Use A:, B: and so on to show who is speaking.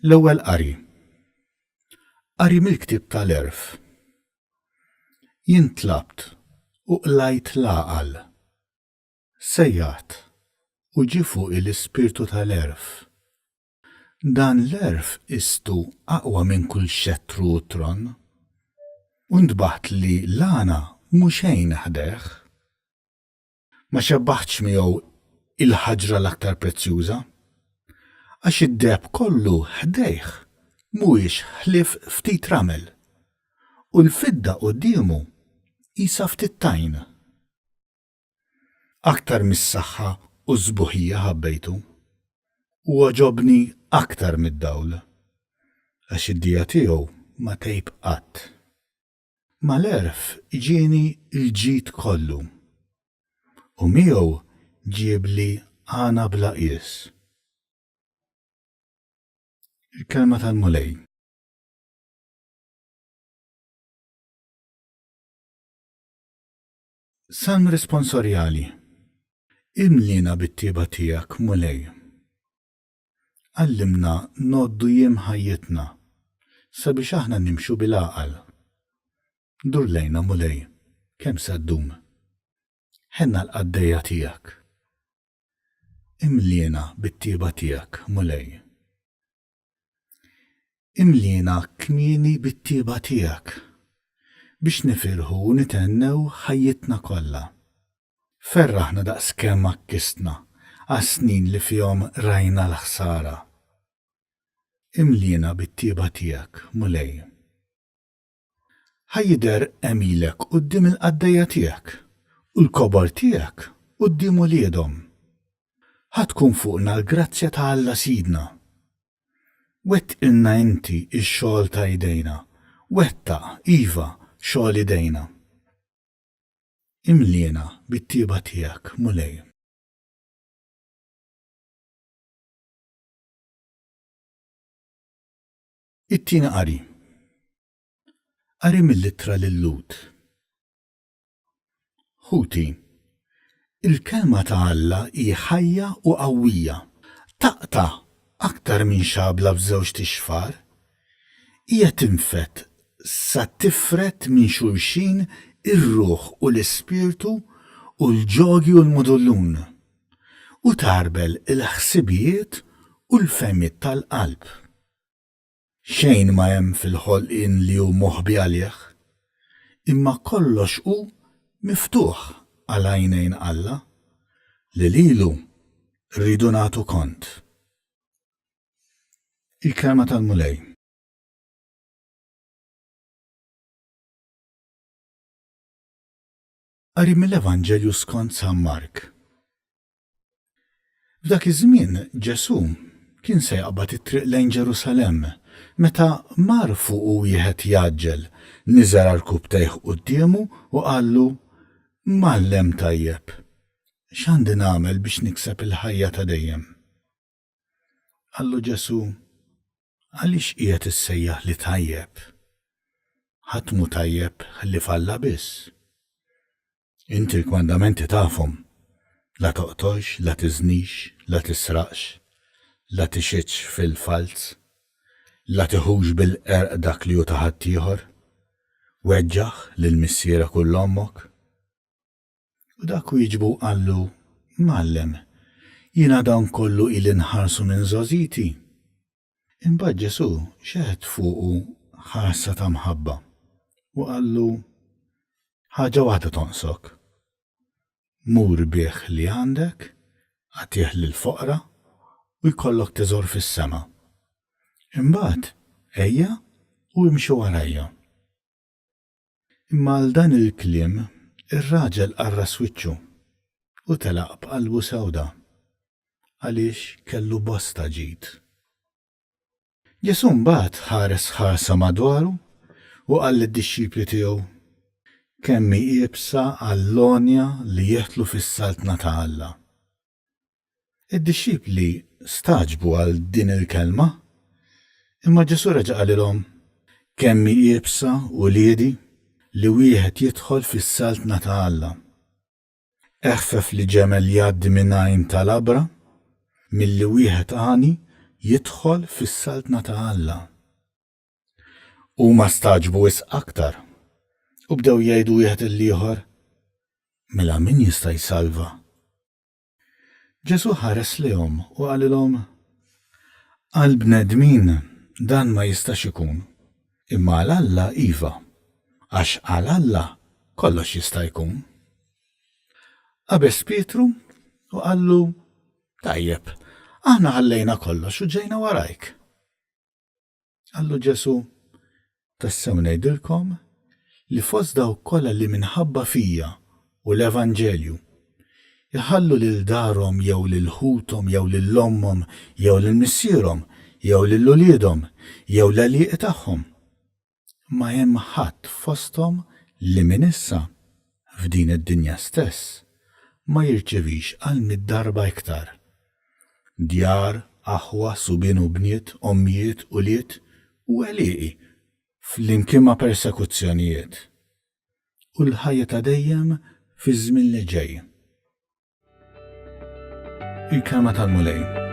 A: L-ewwel qari. Qari mill-ktieb tal-Erf. Jien tlabt u qlajt l-għaqal. Sejjat u ġie fuqi l-ispirtu tal-Erf. Dan l-Erf istu aqwa minn kull xettru u tron. U ntbaħt li l-għana mhu xejn ħdeħ. Ma xebbaħtx miegħu il-ħaġra l-aktar prezzjuża, għax id-deheb kollu ħdejh mhuwiex ħlief ftit ramel u l-fidda qudiemu qisha ftit tajn. Aktar mis-saħħa u żbuħija ħabbejtu u għaġobni aktar mid-dawl għax id-dija tiegħu ma tgħib qatt. Mal-Erf ġieni l-ġid kollu u miegħu ġiebli għana bla qies. Il-kelma tal-Mulej. Salm responsorjali. Imlina bit-tieba tiegħek, Mulej. Għallimna noddu jiem ħajjitna sabiex aħna nimxu bil-għaqal. Dur lejna, Mulej, kemm saddum. Ħenna l-qaddejja tiegħek. Imlina bit-tieba tiegħek, Mulej. Imlina kmieni bit-tieba tiegħek biex nifirħu u nitennew ħajjitna kollha. Ferraħna daqskemm akkistna għas-snin li fihom rajna l-ħsara. Imlina bit-tieba tiegħek, Mulej. Ħajjider emilek quddiem il-qaddejja tiegħek u l-kobor tiegħek quddiem uliedhom. Ħatkun fuqna l-grazzja ta' Alla Sidna. Wettqilna inti x-xogħol ta' idejna, wettaq iva xogħol idejna. Imliena bit-tieba tiegħek, Mulej. It-tieni qari. Qari mill-ittra lil-Lut. Ħuti. Il-kelma ta' Alla hi ħajja u qawwija, taqta' aktar minn xabla b'żewġ tixfar, hija tinfet sa tifret minn xulxin ir-ruħ u l-ispirtu u l-ġogi u l-mudullun u tarbel il-ħsibijiet u l-femiet tal-qalb. Xejn ma hemm fil-ħolqien li hu moħbi għalih, imma kollox hu miftuħ għal għajnejn Alla li lilu rridu nagħtu kont. Il-kelma tal-Mulej. Qari mill-Evanġelju skont San Mark. F'dak iż-żmien Ġesu kien se jaqbad it-triq lejn Ġerusalemm meta mar fuqu wieħed jaġġel niżel għall-rkub tgħih qudiemu u qallu: Mallem tajjeb, x'għandi nagħmel biex nikseb il-ħajja ta' dejjem? Qallu Ġesu: Għaliex qiegħed issejjaħ li tajjeb? Ħadd mhu tajjeb ħalli falla biss. Inti l-kwandamenti tafhom: la toqtolx, la tiżnix, la tisraqx, la tixitx fil-falz, la tiħux bil-qerq dak li hu ta' ħaddieħor, weġġaħ lil missiera kull ommok. U dak wieġbu qallu: Mallem, jiena dan kollu ili nħarsu minn żożiti. Imbagħad Ġesu xeħed fuqu ħarsa ta' mħabba u qallu: ħaġa waħda tonqsok. Mur bih li għandek, għatih lill-foqra u jkollok teżor fis-sema. Imbagħad ejja u imxi warajja. Imma għal dan il-kliem ir-raġel qarras wiċċu u telaq b'qalbu sewda għaliex kellu bosta ġid. Ġesu mbagħad ħares ħarsa madwaru u qal lid-dixxipli tiegħu: kemm qiebsa għall-għonja li jeħtlu fis-saltna ta' Alla. Id-dixxipli staġbu għal din il-kelma, imma Ġesu reġa' qalilhom: kemm qiebsa u liedi li wieħed jidħol fis-saltna ta' Alla. Eħfef li ġemel jgħaddi minn għajn tal-abra milli wieħed għani jidħol fis-saltna ta' Alla. Huma staġbu wisq aktar u bdew jgħidu wieħed il-ieħor, mela min jista' jsalva? Ġesu ħares lihom u qalilhom, għal bnedmin dan ma jistax ikun, imma għal Alla iva, għax għal Alla kollox jista' jkun. Qabes Pietru u qallu, tajjeb, aħna ħallejna kollox u ġejna warajk. Qallu Ġesu, tassew ngħidilkom li fost dawk kollha li minħabba fija u l-Evanġelju jħallu lil darhom jew lil ħuthom jew lil ommhom jew lil missierhom jew lil uliedhom jew l-għalieq tagħhom. Ma hemm ħadd fosthom li minn issa f'din id-dinja stess ma jirċevix għal mid-darba iktar. Djar, aħwa, subien u bniet, ommijiet, ulied u għalieqi flimkien ma' persekuzzjonijiet u l-ħajja ta' dejjem fi żmien li ġej. Il-kelma tal-mulej.